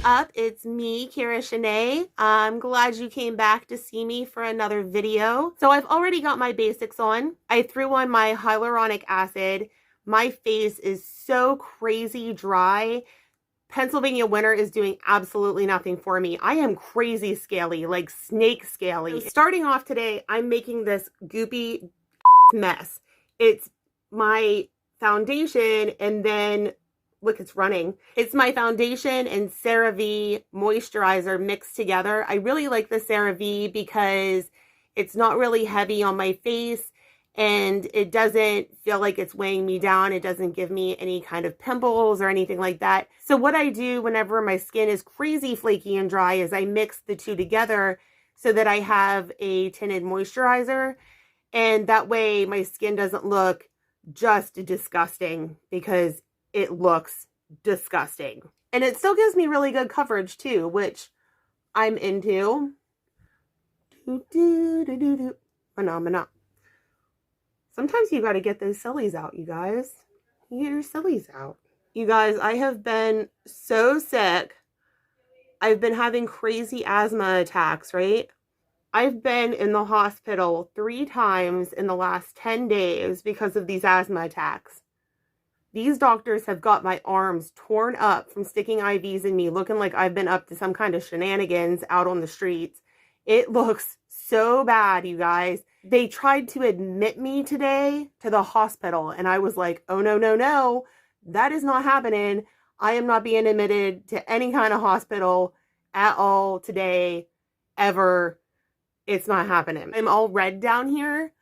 up? It's me, Kira Shanae. I'm glad you came back to see me for another video. So I've already got my basics on. I threw on my hyaluronic acid. My face is so crazy dry. Pennsylvania winter is doing absolutely nothing for me. I am crazy scaly, like snake scaly. So starting off today, I'm making this goopy mess. It's my foundation and then look, it's running. It's my foundation and CeraVe moisturizer mixed together. I really like the CeraVe because it's not really heavy on my face and it doesn't feel like it's weighing me down. It doesn't give me any kind of pimples or anything like that. So what I do whenever my skin is crazy flaky and dry is I mix the two together so that I have a tinted moisturizer. And that way my skin doesn't look just disgusting because it looks disgusting. And it still gives me really good coverage too, which I'm into. Phenomena. Sometimes you got to get those sillies out, you guys. You get your sillies out. You guys, I have been so sick. I've been having crazy asthma attacks, right? I've been in the hospital 3 times in the last 10 days because of these asthma attacks. These doctors have got my arms torn up from sticking IVs in me, looking like I've been up to some kind of shenanigans out on the streets. It looks so bad, you guys. They tried to admit me today to the hospital, and I was like, oh, no, no, no. That is not happening. I am not being admitted to any kind of hospital at all today, ever. It's not happening. I'm all red down here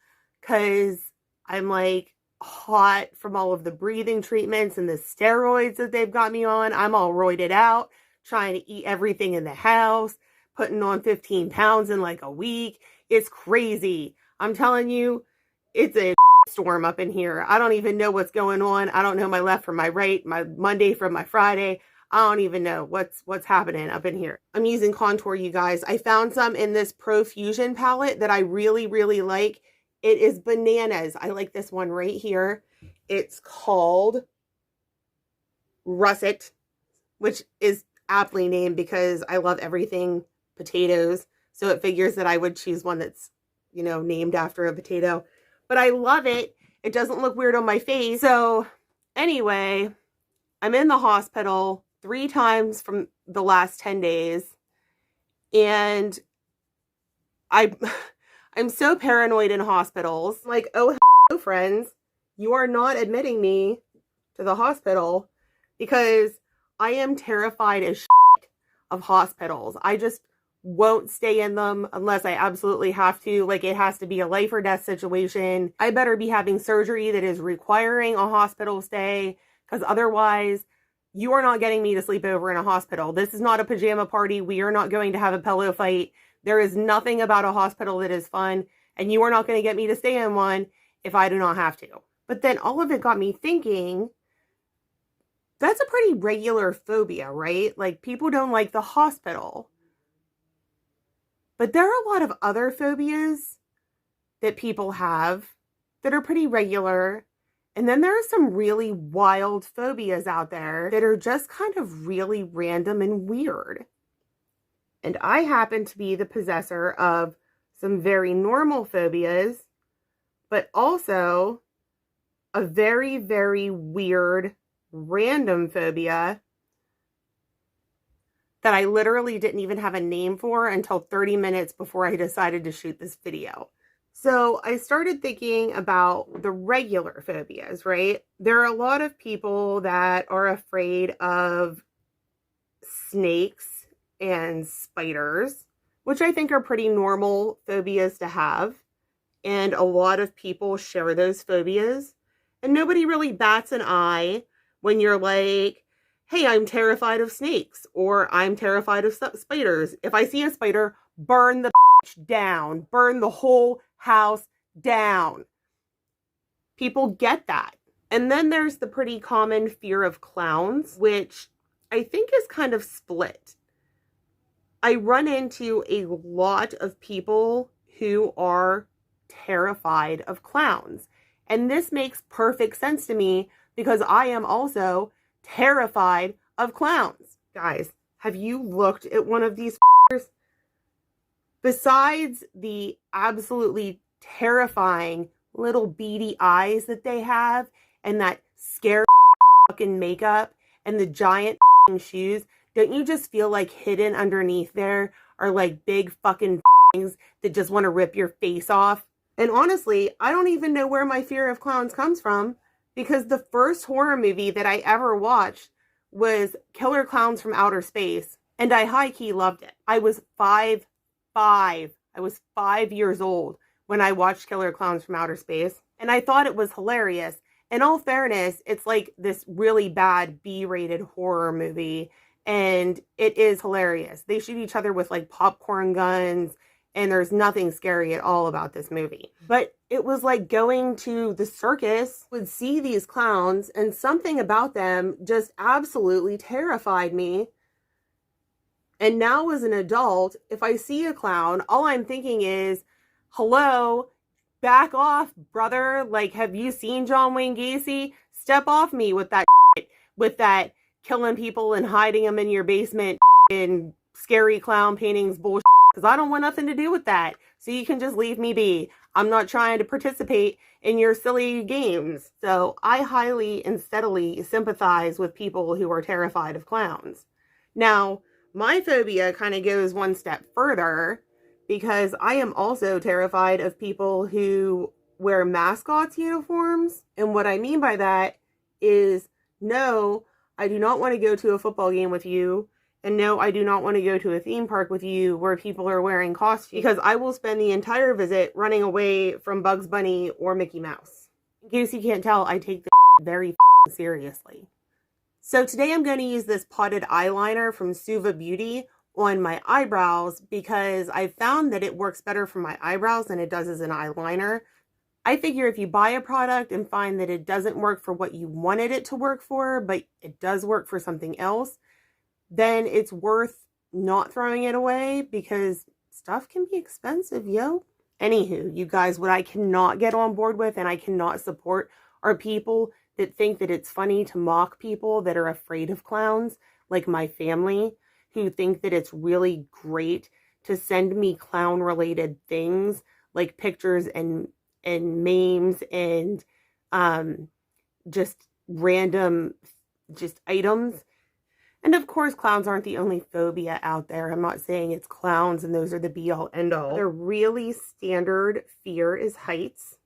because I'm like hot from all of the breathing treatments and the steroids that they've got me on. I'm all roided out, trying to eat everything in the house, putting on 15 pounds in like a week. It's crazy. I'm telling you, it's a storm up in here. I don't even know what's going on. I don't know my left from my right, my Monday from my Friday. I don't even know what's happening up in here. I'm using contour, you guys. I found some in this Profusion palette that I really, really like. It is bananas. I like this one right here. It's called Russet, which is aptly named because I love everything potatoes. So it figures that I would choose one that's, you know, named after a potato. But I love it. It doesn't look weird on my face. So anyway, I'm in the hospital 3 times from the last 10 days. And I'm so paranoid in hospitals. Like, oh, hello, friends, you are not admitting me to the hospital because I am terrified as shit of hospitals. I just won't stay in them unless I absolutely have to. Like, it has to be a life or death situation. I better be having surgery that is requiring a hospital stay because otherwise you are not getting me to sleep over in a hospital. This is not a pajama party. We are not going to have a pillow fight. There is nothing about a hospital that is fun, and you are not going to get me to stay in one if I do not have to. But then all of it got me thinking, that's a pretty regular phobia, right? Like, people don't like the hospital. But there are a lot of other phobias that people have that are pretty regular. And then there are some really wild phobias out there that are just kind of really random and weird. And I happen to be the possessor of some very normal phobias, but also a very, very weird random phobia that I literally didn't even have a name for until 30 minutes before I decided to shoot this video. So I started thinking about the regular phobias, right? There are a lot of people that are afraid of snakes and spiders, which I think are pretty normal phobias to have. And a lot of people share those phobias. And nobody really bats an eye when you're like, hey, I'm terrified of snakes, or I'm terrified of spiders. If I see a spider, burn the down, burn the whole house down. People get that. And then there's the pretty common fear of clowns, which I think is kind of split. I run into a lot of people who are terrified of clowns. And this makes perfect sense to me because I am also terrified of clowns. Guys, Have you looked at one of these f***ers? Besides the absolutely terrifying little beady eyes that they have and that scary fucking makeup and the giant shoes, don't you just feel like hidden underneath there are like big fucking things that just want to rip your face off? And honestly, I don't even know where my fear of clowns comes from, because the first horror movie that I ever watched was Killer Clowns from Outer Space, and I high-key loved it. I was five. I was 5 years old when I watched Killer Clowns from Outer Space, and I thought it was hilarious. In all fairness, it's like this really bad B-rated horror movie, and it is hilarious. They shoot each other with like popcorn guns, and there's nothing scary at all about this movie. But it was like going to the circus, would see these clowns, and something about them just absolutely terrified me. And now as an adult, if I see a clown, all I'm thinking is, hello, back off, brother. Like, have you seen John Wayne Gacy? Step off me with that shit, with that killing people and hiding them in your basement in scary clown paintings bullshit, because I don't want nothing to do with that. So you can just leave me be. I'm not trying to participate in your silly games. So I highly and steadily sympathize with people who are terrified of clowns. Now, my phobia kind of goes one step further, because I am also terrified of people who wear mascots uniforms. And what I mean by that is, no, I do not want to go to a football game with you. And no, I do not want to go to a theme park with you where people are wearing costumes, because I will spend the entire visit running away from Bugs Bunny or Mickey Mouse. In case you can't tell, I take this very seriously. So today I'm going to use this potted eyeliner from Suva Beauty on my eyebrows, because I found that it works better for my eyebrows than it does as an eyeliner. I figure if you buy a product and find that it doesn't work for what you wanted it to work for, but it does work for something else, then it's worth not throwing it away, because stuff can be expensive, yo. Anywho, you guys, what I cannot get on board with and I cannot support are people that think that it's funny to mock people that are afraid of clowns, like my family, who think that it's really great to send me clown-related things, like pictures and memes and just random items. And of course, clowns aren't the only phobia out there. I'm not saying it's clowns and those are the be-all, end-all. The really standard fear is heights.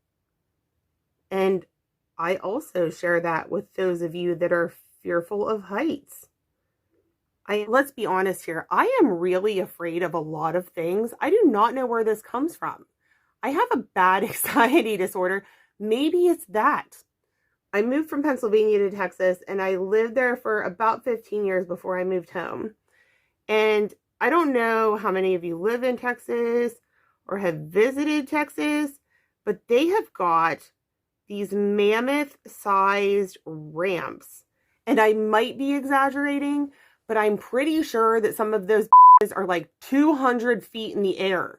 And I also share that with those of you that are fearful of heights. Let's be honest here. I am really afraid of a lot of things. I do not know where this comes from. I have a bad anxiety disorder. Maybe it's that. I moved from Pennsylvania to Texas, and I lived there for about 15 years before I moved home. And I don't know how many of you live in Texas or have visited Texas, but they have got these mammoth-sized ramps. And I might be exaggerating, but I'm pretty sure that some of those are like 200 feet in the air.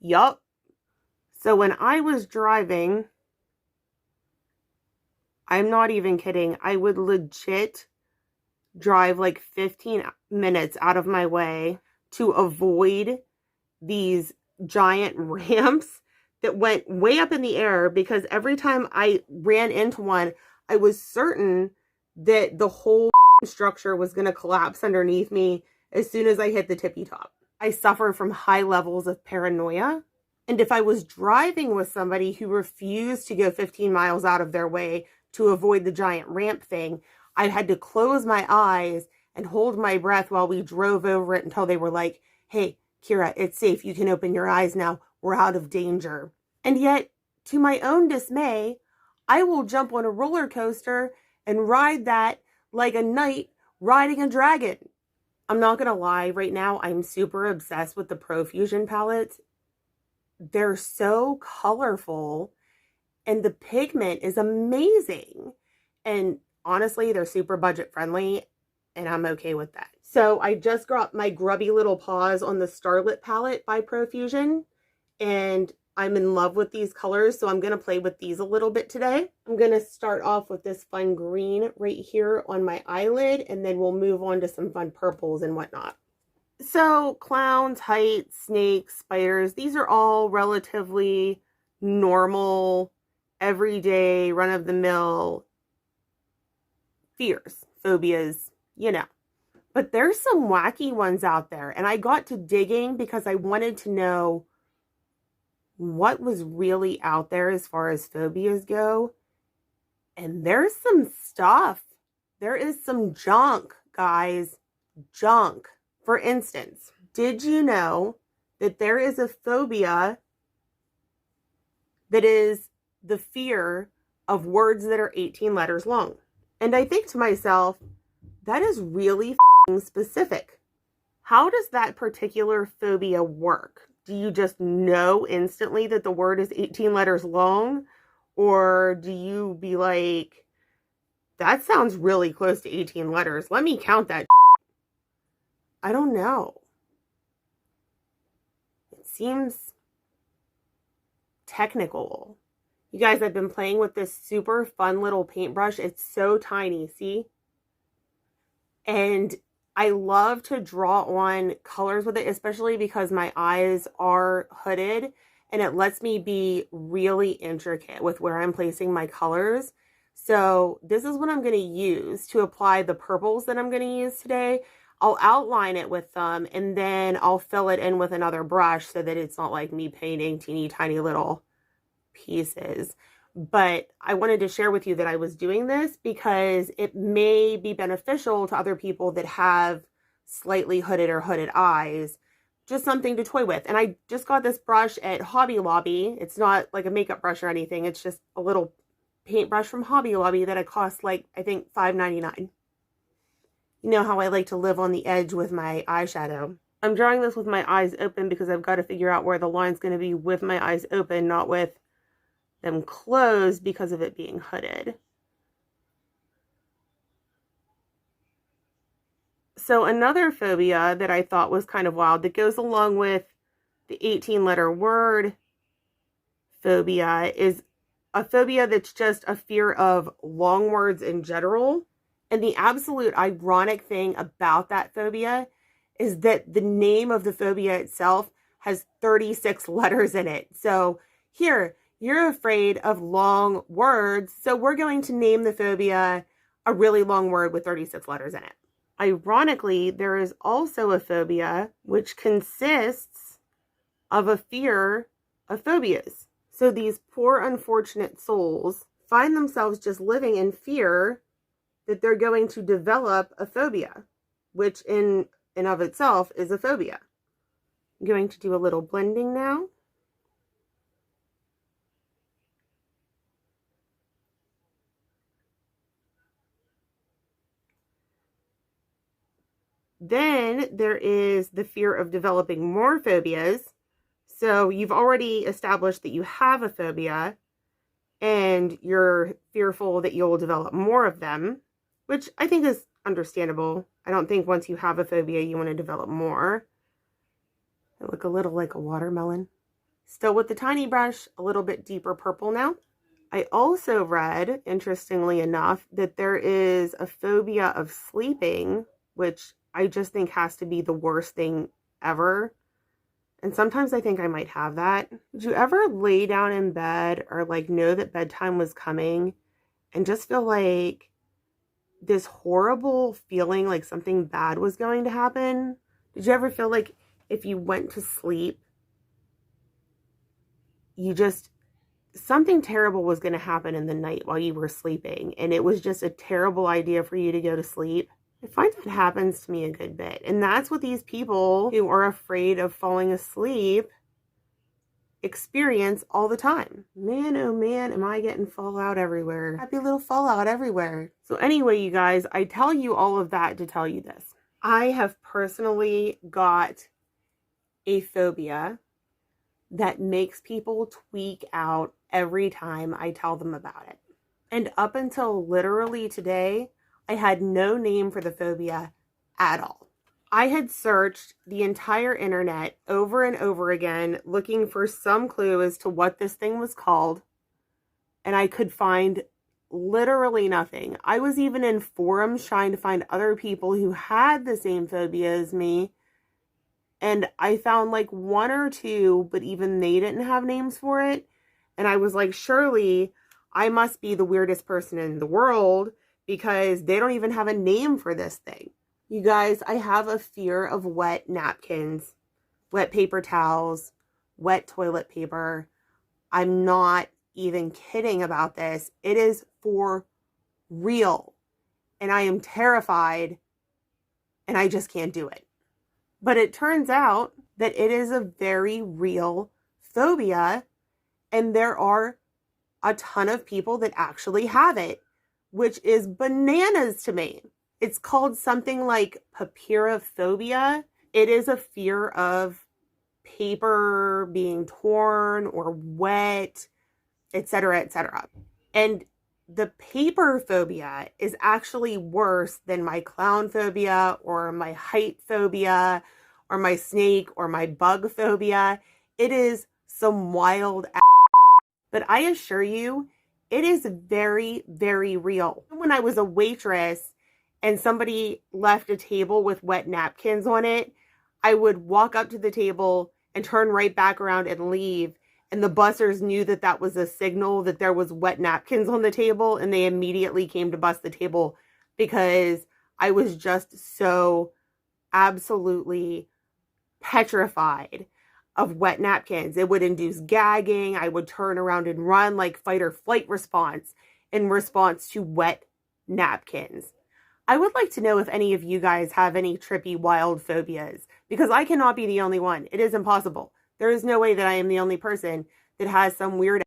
Yup. So when I was driving, I'm not even kidding, I would legit drive like 15 minutes out of my way to avoid these giant ramps that went way up in the air, because every time I ran into one, I was certain that the whole structure was going to collapse underneath me as soon as I hit the tippy top. I suffer from high levels of paranoia. And if I was driving with somebody who refused to go 15 miles out of their way to avoid the giant ramp thing, I had to close my eyes and hold my breath while we drove over it until they were like, hey, Kira, it's safe. You can open your eyes now. We're out of danger. And yet, to my own dismay, I will jump on a roller coaster and ride that like a knight riding a dragon. I'm not going to lie, right now I'm super obsessed with the Profusion palettes. They're so colorful and the pigment is amazing. And honestly, they're super budget friendly and I'm okay with that. So I just got my grubby little paws on the Starlit palette by Profusion, and I'm in love with these colors, so I'm going to play with these a little bit today. I'm going to start off with this fun green right here on my eyelid, and then we'll move on to some fun purples and whatnot. So clowns, heights, snakes, spiders, these are all relatively normal, everyday, run-of-the-mill fears, phobias, you know. But there's some wacky ones out there, and I got to digging because I wanted to know what was really out there as far as phobias go. And there's some stuff. There is some junk, guys. Junk. For instance, did you know that there is a phobia that is the fear of words that are 18 letters long? And I think to myself, that is really specific. How does that particular phobia work? Do you just know instantly that the word is 18 letters long? Or do you be like, that sounds really close to 18 letters. Let me count that. I don't know. It seems technical. You guys, I've been playing with this super fun little paintbrush. It's so tiny, see? And I love to draw on colors with it, especially because my eyes are hooded and it lets me be really intricate with where I'm placing my colors. So this is what I'm going to use to apply the purples that I'm going to use today. I'll outline it with them and then I'll fill it in with another brush so that it's not like me painting teeny tiny little pieces. But I wanted to share with you that I was doing this because it may be beneficial to other people that have slightly hooded or hooded eyes. Just something to toy with. And I just got this brush at Hobby Lobby. It's not like a makeup brush or anything. It's just a little paintbrush from Hobby Lobby that it cost like, I think, $5.99. You know how I like to live on the edge with my eyeshadow. I'm drawing this with my eyes open because I've got to figure out where the line's going to be with my eyes open, not with them closed because of it being hooded. So another phobia that I thought was kind of wild that goes along with the 18-letter word phobia is a phobia that's just a fear of long words in general. And the absolute ironic thing about that phobia is that the name of the phobia itself has 36 letters in it. So here, you're afraid of long words, so we're going to name the phobia a really long word with 36 letters in it. Ironically, there is also a phobia which consists of a fear of phobias. So these poor unfortunate souls find themselves just living in fear that they're going to develop a phobia, which in and of itself is a phobia. I'm going to do a little blending now. Then there is the fear of developing more phobias. So you've already established that you have a phobia and you're fearful that you'll develop more of them, which I think is understandable. I don't think once you have a phobia, you want to develop more. I look a little like a watermelon. Still with the tiny brush, a little bit deeper purple now. I also read, interestingly enough, that there is a phobia of sleeping, which I just think has to be the worst thing ever. And sometimes I think I might have that. Did you ever lay down in bed or like know that bedtime was coming and just feel like this horrible feeling like something bad was going to happen? Did you ever feel like if you went to sleep, something terrible was going to happen in the night while you were sleeping and it was just a terrible idea for you to go to sleep? I find that happens to me a good bit. And that's what these people who are afraid of falling asleep experience all the time. Man, oh man, am I getting fallout everywhere. Happy little fallout everywhere. So anyway, you guys, I tell you all of that to tell you this. I have personally got a phobia that makes people tweak out every time I tell them about it. And up until literally today, I had no name for the phobia at all. I had searched the entire internet over and over again looking for some clue as to what this thing was called, and I could find literally nothing. I was even in forums trying to find other people who had the same phobia as me, and I found like one or two, but even they didn't have names for it. And I was like, surely I must be the weirdest person in the world because they don't even have a name for this thing. You guys, I have a fear of wet napkins, wet paper towels, wet toilet paper. I'm not even kidding about this. It is for real. And I am terrified and I just can't do it. But it turns out that it is a very real phobia, and there are a ton of people that actually have it, which is bananas to me. It's called something like papyrophobia. It is a fear of paper being torn or wet, etc., etc. And the paper phobia is actually worse than my clown phobia or my height phobia or my snake or my bug phobia. It is some wild ass. But I assure you, it is very, very real. When I was a waitress and somebody left a table with wet napkins on it, I would walk up to the table and turn right back around and leave. And the bussers knew that that was a signal that there was wet napkins on the table, and they immediately came to bus the table because I was just so absolutely petrified of wet napkins. It would induce gagging. I would turn around and run like fight or flight response in response to wet napkins. I would like to know if any of you guys have any trippy wild phobias, because I cannot be the only one. It is impossible. There is no way that I am the only person that has some weird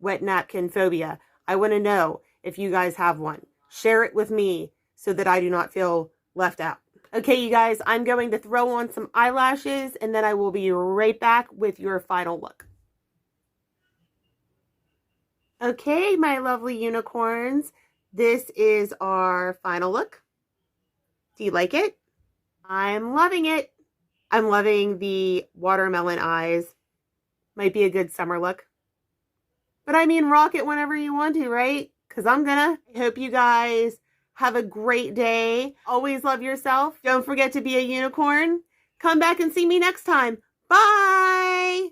wet napkin phobia. I want to know if you guys have one. Share it with me so that I do not feel left out. Okay, you guys, I'm going to throw on some eyelashes and then I will be right back with your final look. Okay, my lovely unicorns, this is our final look. Do you like it? I'm loving it. I'm loving the watermelon eyes. Might be a good summer look. But I mean, rock it whenever you want to, right? Because I'm gonna. I hope you guys have a great day. Always love yourself. Don't forget to be a unicorn. Come back and see me next time. Bye!